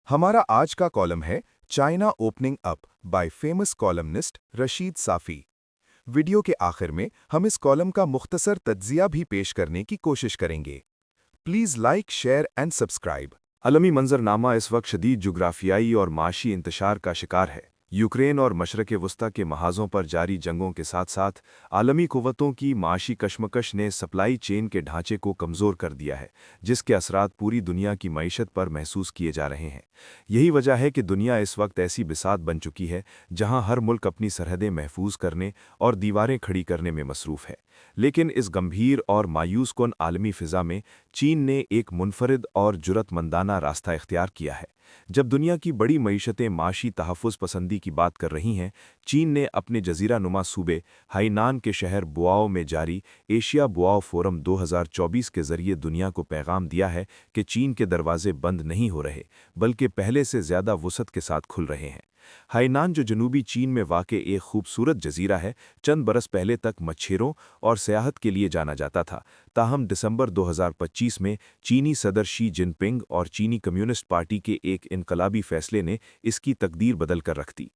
हमारा आज का कॉलम है China opening up by famous columnist Rashid Safi. Video के आखिर में हम इस कॉलम का मुख्तसर तज्जिया भी पेश करने की कोशिश करेंगे। Please like, share and subscribe. आलमी मंजरनामा इस वक्त शदीद जुग्राफियाई और माशी इंतशार का शिकार है। यूक्रेन और मशरक़ वस्ता के महाज़ों पर जारी जंगों के साथ साथ आलमी क़ुव्वतों की माशी कशमकश ने सप्लाई चेन के ढांचे को कमज़ोर कर दिया है, जिसके असरात पूरी दुनिया की मईशत पर महसूस किए जा रहे हैं। यही वजह है कि दुनिया इस वक्त ऐसी बिसात बन चुकी है जहां हर मुल्क अपनी सरहदें महफूज करने और दीवारें खड़ी करने में मसरूफ़ है। लेकिन इस गंभीर और मायूस कुन आलमी फ़िज़ा में चीन ने एक मुनफरिद और जुरतमंदाना रास्ता इख्तियार किया है। जब दुनिया की बड़ी मईशतें माशी तहफ़्फ़ुज़ पसंदी की बात कर रही हैं, चीन ने अपने जज़ीरा नुमा सूबे हाइनान के शहर बुआओ में जारी एशिया बुआओ फोरम 2024 के ज़रिए दुनिया को पैगाम दिया है कि चीन के दरवाजे बंद नहीं हो रहे, बल्कि पहले से ज़्यादा वुसअत के साथ खुल रहे हैं। हाइनान, जो जनूबी चीन में वाक़े एक खूबसूरत जज़ीरा है, चंद बरस पहले तक मच्छरों और सियाहत के लिए जाना जाता था। ताहम दिसंबर 2025 में चीनी सदर शी जिनपिंग और चीनी कम्युनिस्ट पार्टी के एक इनकलाबी फैसले ने इसकी तकदीर बदल कर रख दी।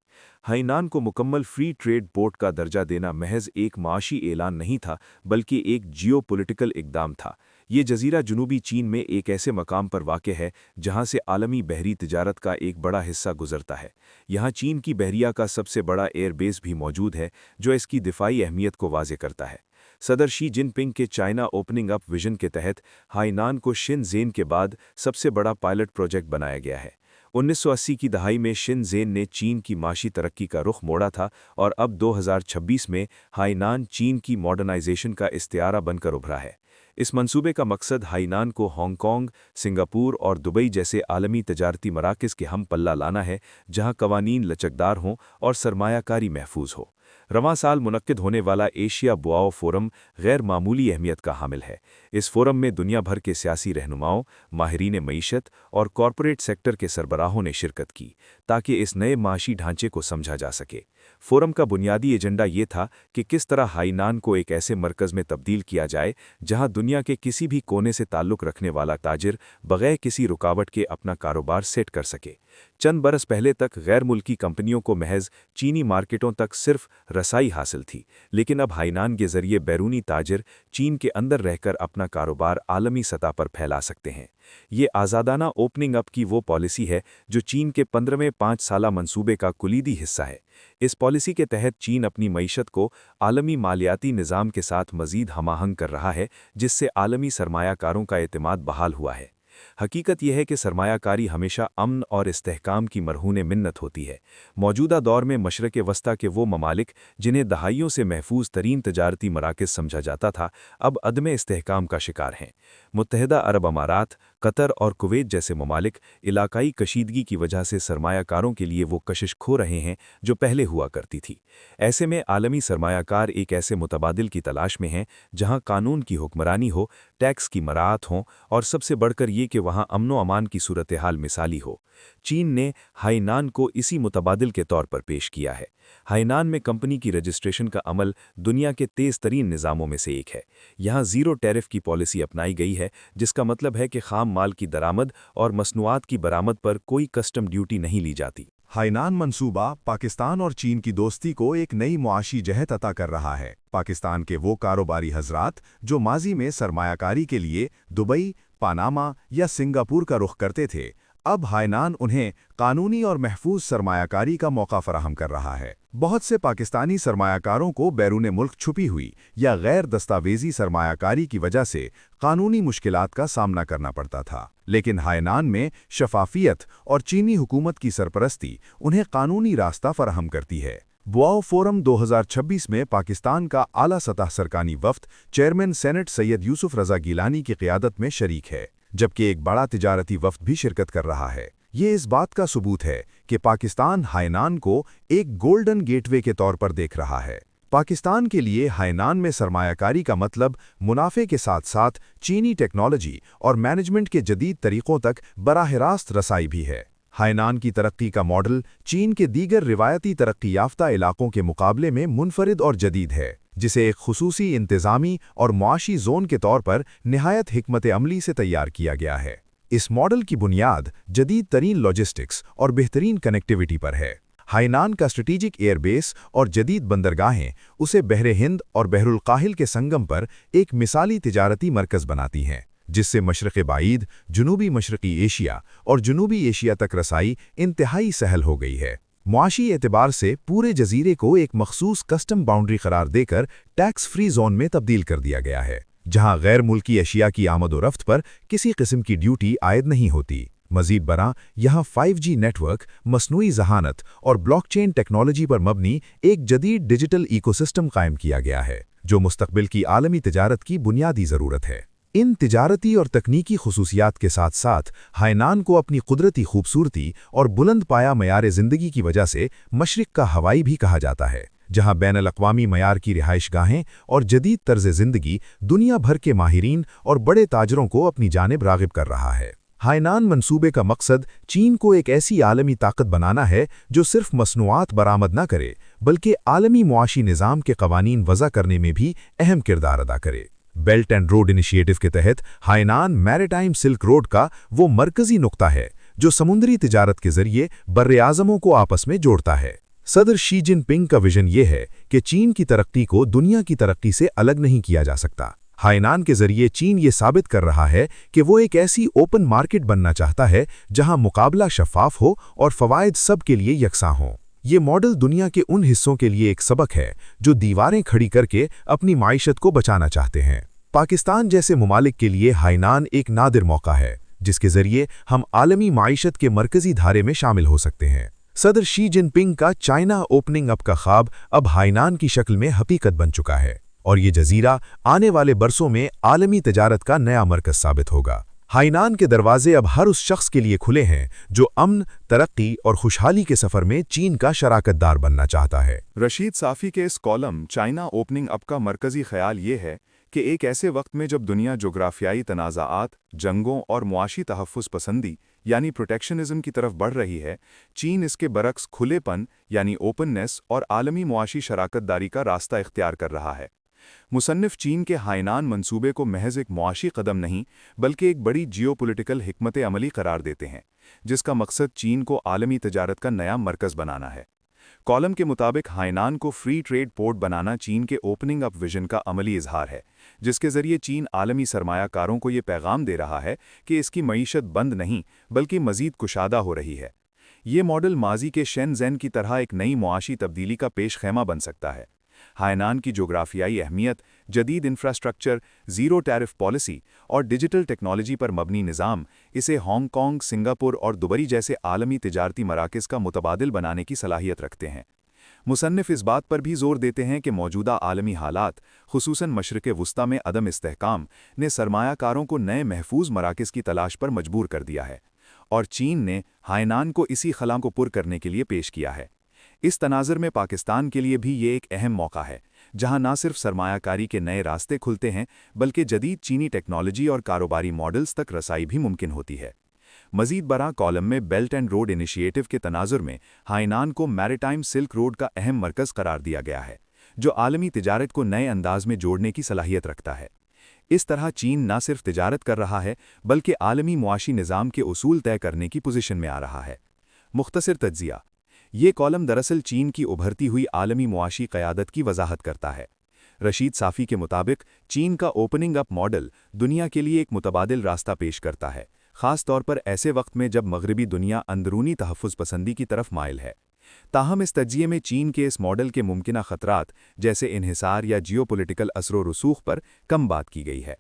हाइनान को मुकम्मल फ्री ट्रेड पोर्ट का दर्जा देना महज एक माशी ऐलान नहीं था, बल्कि एक जियो पॉलिटिकल इक़दाम था। ये जज़ीरा जनूबी चीन में एक ऐसे मकाम पर वाक़ है जहाँ से आलमी बहरी तिजारत का एक बड़ा हिस्सा गुजरता है। यहाँ चीन की बहरिया का सबसे बड़ा एयरबेस भी मौजूद है, जो इसकी दिफाई अहमियत को वाज़े करता है। सदर शी जिनपिंग के चाइना ओपनिंग अप विजन के तहत हाइनान को शिनज़ेन के बाद सबसे बड़ा पायलट प्रोजेक्ट बनाया गया है। 1980 की दहाई में शिनज़ेन ने चीन की माशी तरक्की का रुख मोड़ा था और अब 2026 में हाइनान चीन की मॉडर्नाइजेशन का इस्तिआरा बनकर उभरा है। इस मंसूबे का मकसद हाइनान को हांगकांग, सिंगापुर और दुबई जैसे आलमी तजारती मराकज़ के हम पल्ला लाना है, जहां कवानीन लचकदार हों और सरमायाकारी महफूज हो। रवां साल मुनक्किद होने वाला एशिया बुआओ फोरम गैर मामूली अहमियत का हामिल है। इस फोरम में दुनिया भर के सियासी रहनुमाओं, माहिरीन मईशत और कॉरपोरेट सेक्टर के सरबराहों ने शिरकत की, ताकि इस नए माशी ढांचे को समझा जा सके। फोरम का बुनियादी एजेंडा ये था कि किस तरह हाइनान को एक ऐसे मरकज़ में तब्दील किया जाए जहां दुनिया के किसी भी कोने से ताल्लुक़ रखने वाला ताजिर बग़ैर किसी रुकावट के अपना कारोबार सेट कर सके। चंद बरस पहले तक गैर मुल्की कंपनियों को महज चीनी मार्केटों तक सिर्फ रसाई हासिल थी, लेकिन अब हाइनान के ज़रिए बैरूनी ताजिर चीन के अंदर रहकर अपना कारोबार आलमी सतह पर फैला सकते हैं। ये आज़ादाना ओपनिंग अप की वो पॉलिसी है जो चीन के 15वें 5 साला मंसूबे का कुलीदी हिस्सा है। इस पॉलिसी के तहत चीन अपनी मईशत को आलमी मालियाती निज़ाम के साथ मज़ीद हमाहंग कर रहा है, जिससे आलमी सरमायाकारों का एतमाद बहाल हुआ है। हकीकत यह है कि सरमायाकारी हमेशा अमन और इस्तेहकाम की मरहून मिन्नत होती है। मौजूदा दौर में मशरक़ वस्ता के वो ममालिक जिन्हें दहाइयों से महफूज तरीन तजारती मराकज़ समझा जाता था, अब अदम इस्तेहकाम का शिकार हैं। मुत्तहिदा अरब अमारात, कतर और कुवैत जैसे ममालिक इलाकाई कशीदगी की वजह से सरमायाकारों के लिए वो कशिश खो रहे हैं जो पहले हुआ करती थी। ऐसे में आलमी सरमायाकार एक ऐसे मुतबादिल की तलाश में हैं जहाँ कानून की हुक्मरानी हो, टैक्स की मराअत हो और सबसे बढ़कर ये कि वहाँ अमनो अमान की सूरत हाल मिसाली हो। चीन ने हाइनान को इसी मुतबादिल के तौर पर पेश किया है। हाइनान में कंपनी की रजिस्ट्रेशन का अमल दुनिया के तेज़ तरीन निज़ामों में से एक है। यहाँ ज़ीरो टैरिफ की पॉलिसी अपनाई गई है, जिसका मतलब है कि खाम माल की दरामद और मसनूआत की बरामद पर कोई कस्टम ड्यूटी नहीं ली जाती। हाइनान मंसूबा पाकिस्तान और चीन की दोस्ती को एक नई मुआशी जहत अता कर रहा है। पाकिस्तान के वो कारोबारी हजरात जो माजी में सरमायाकारी के लिए दुबई, पनामा या सिंगापुर का रुख करते थे, अब हाइनान उन्हें कानूनी और महफूज सरमायाकारी का मौका फराहम कर रहा है। बहुत से पाकिस्तानी सरमायाकारों को बैरून मुल्क छुपी हुई या गैर दस्तावेजी सरमायाकारी की वजह से कानूनी मुश्किलात का सामना करना पड़ता था, लेकिन हाइनान में शफाफियत और चीनी हुकूमत की सरपरस्ती उन्हें कानूनी रास्ता फराहम करती है। बुआओ फोरम 2026 में पाकिस्तान का आला सतह सरकारी वफ्द चेयरमैन सेनेट सैयद यूसुफ रज़ा गिलानी की क़ियादत में शरीक है, जबकि एक बड़ा तिजारती वफ्द भी शिरकत कर रहा है। ये इस बात का सबूत है कि पाकिस्तान हाइनान को एक गोल्डन गेटवे के तौर पर देख रहा है। पाकिस्तान के लिए हाइनान में सरमायाकारी का मतलब मुनाफे के साथ साथ चीनी टेक्नोलॉजी और मैनेजमेंट के जदीद तरीक़ों तक बराह रास्त रसाई भी है। हाइनान की तरक्की का मॉडल चीन के दीगर रिवायती तरक्की याफ्ता इलाकों के मुकाबले में मुनफरिद और जदीद है, जिसे एक खुसूसी इंतज़ामी और मुआशी जोन के तौर पर निहायत हिकमत अमली से तैयार किया गया है। इस मॉडल की बुनियाद जदीद तरीन लॉजिस्टिक्स और बेहतरीन कनेक्टिविटी पर है। हाइनान का स्ट्रेटेजिक एयरबेस और जदीद बंदरगाहें उसे बहरे हिंद और बहरुल काहिल के संगम पर एक मिसाली तिजारती मरकज़ बनाती हैं, जिससे मशरक़ बाईद, जनूबी मशरक़ी एशिया और जनूबी एशिया तक रसाई इंतहाई सहल हो गई है। मुआशी एतबार से पूरे जजीरे को एक मखसूस कस्टम बाउंड्री करार देकर टैक्स फ्री जोन में तब्दील कर दिया गया है, जहां गैर मुल्की अशिया की आमद व रफ्त पर किसी किस्म की ड्यूटी आयद नहीं होती। मजीद बरा यहाँ 5G नेटवर्क, मसनूई जहानत और ब्लॉकचेन टेक्नोलॉजी पर मबनी एक जदीद डिजिटल इकोसिस्टम कायम किया गया है, जो मुस्तकबिल की आलमी तिजारत की बुनियादी ज़रूरत है। इन तिजारती और तकनीकी खुसूसियात के साथ साथ हाइनान को अपनी कुदरती खूबसूरती और बुलंद पाया मयार ज़िंदगी की वजह से मशरिक़ का हवाई भी कहा जाता है, जहां बैनुल-अक़वामी मयार की रिहाइशगाहें और जदीद तर्ज़ ज़िंदगी दुनिया भर के माहिरीन और बड़े ताजरों को अपनी जानिब राग़िब कर रहा है। हाइनान मंसूबे का मकसद चीन को एक ऐसी आलमी ताकत बनाना है जो सिर्फ मसनूआत बरामद न करे, बल्कि आलमी मुआशी निज़ाम के कवानीन वज़ा करने में भी अहम किरदार अदा करे। बेल्ट एंड रोड इनिशिएटिव के तहत हाइनान मैरीटाइम सिल्क रोड का वो मरकज़ी नुक्ता है जो समुद्री तिजारत के ज़रिए बर्र-ए-आज़मों को आपस में जोड़ता है। सदर शी जिनपिंग का विजन ये है कि चीन की तरक्की को दुनिया की तरक्की से अलग नहीं किया जा सकता। हाइनान के ज़रिए चीन ये साबित कर रहा है कि वो एक ऐसी ओपन मार्केट बनना चाहता है जहां मुकाबला शफ़ाफ हो और फ़वाइद सब के लिए यकसां हों। ये मॉडल दुनिया के उन हिस्सों के लिए एक सबक है जो दीवारें खड़ी करके अपनी माइशत को बचाना चाहते हैं। पाकिस्तान जैसे ममालिक के लिए हाइनान एक नादिर मौका है, जिसके ज़रिए हम आलमी माइशत के मरकज़ी धारे में शामिल हो सकते हैं। सदर शी जिनपिंग का चाइना ओपनिंग अप का ख्वाब अब हाइनान की शक्ल में हकीकत बन चुका है, और ये जजीरा आने वाले बरसों में आलमी तिजारत का नया मरकज़ साबित होगा। हाइनान के दरवाजे अब हर उस शख्स के लिए खुले हैं जो अमन, तरक्की और खुशहाली के सफ़र में चीन का शराकतदार बनना चाहता है। रशीद साफ़ी के इस कॉलम चाइना ओपनिंग अप का मरकज़ी ख्याल ये है कि एक ऐसे वक्त में जब दुनिया जोग्राफियाई तनाज़ात, जंगों और मुआशी तहफ़्फ़ुज़ पसंदी यानी प्रोटेक्शनिज़म की तरफ बढ़ रही है, चीन इसके बरक्स खुलेपन यानी ओपननेस और आलमी मुआशी शराकतदारी का रास्ता इख्तियार कर रहा है। मुसन्निफ़ चीन के हाइनान मंसूबे को महज एक मुआशी कदम नहीं बल्कि एक बड़ी जियोपॉलिटिकल हिकमत अमली करार देते हैं, जिसका मकसद चीन को आलमी तिजारत का नया मरकज़ बनाना है। कॉलम के मुताबिक हाइनान को फ्री ट्रेड पोर्ट बनाना चीन के ओपनिंग अप विजन का अमली इजहार है, जिसके ज़रिए चीन आलमी सरमायाकारों को ये पैगाम दे रहा है कि इसकी मईशत बंद नहीं बल्कि मज़ीद कुशादा हो रही है। ये मॉडल माजी के शेनज़ेन की तरह एक नई मुआशी तब्दीली का पेश खैमा बन सकता है। हाइनान की जोग्राफियाई अहमियत, जदीद इंफ्रास्ट्रक्चर, ज़ीरो टैरिफ पॉलिसी और डिजिटल टेक्नोलॉजी पर मबनी निज़ाम इसे हांगकांग, सिंगापुर और दुबई जैसे आलमी तिजारती मराकज़ का मुतबादिल बनाने की सलाहियत रखते हैं। मुसन्निफ़ इस बात पर भी जोर देते हैं कि मौजूदा आलमी हालात, खुसूसन मशरिक़ वुस्ता में अदम इस्तेहकाम ने सरमायाकारों को नए महफूज मराकज़ की तलाश पर मजबूर कर दिया है, और चीन ने हाइनान को इसी खला को पुर करने के लिए पेश किया है। इस तनाज़ुर में पाकिस्तान के लिए भी ये एक अहम मौका है, जहां न सिर्फ सरमायाकारी के नए रास्ते खुलते हैं बल्कि जदीद चीनी टेक्नोलॉजी और कारोबारी मॉडल्स तक रसाई भी मुमकिन होती है। मज़ीद बरा कॉलम में बेल्ट एंड रोड इनिशिएटिव के तनाज़ुर में हाइनान को मैरीटाइम सिल्क रोड का अहम मरकज़ करार दिया गया है, जो आलमी तिजारत को नए अंदाज में जोड़ने की सलाहियत रखता है। इस तरह चीन न सिर्फ तिजारत कर रहा है बल्कि आलमी मुआशी निज़ाम के उसूल तय करने की पोजीशन में आ रहा है। मुख्तसर तज्ज़िया: ये कॉलम दरअसल चीन की उभरती हुई आलमी मुआशी क़यादत की वजाहत करता है। रशीद साफ़ी के मुताबिक चीन का ओपनिंग अप मॉडल दुनिया के लिए एक मुतबादिल रास्ता पेश करता है, ख़ास तौर पर ऐसे वक्त में जब मग़रिबी दुनिया अंदरूनी तहफ़्फ़ुज़ पसंदी की तरफ माइल है। ताहम इस तज्ज़िये में चीन के इस मॉडल के मुमकिना ख़तरात जैसे इन्हिसार या जियोपॉलिटिकल असर व रसूख़ पर कम बात की गई है।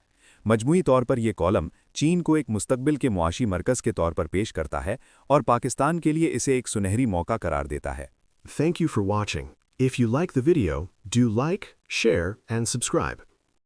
मजमूई तौर पर यह कॉलम चीन को एक मुस्तकबिल के मुआशी मरकज़ के तौर पर पेश करता है और पाकिस्तान के लिए इसे एक सुनहरी मौका करार देता है। Thank you for watching. If you like the video, do like, share, and subscribe.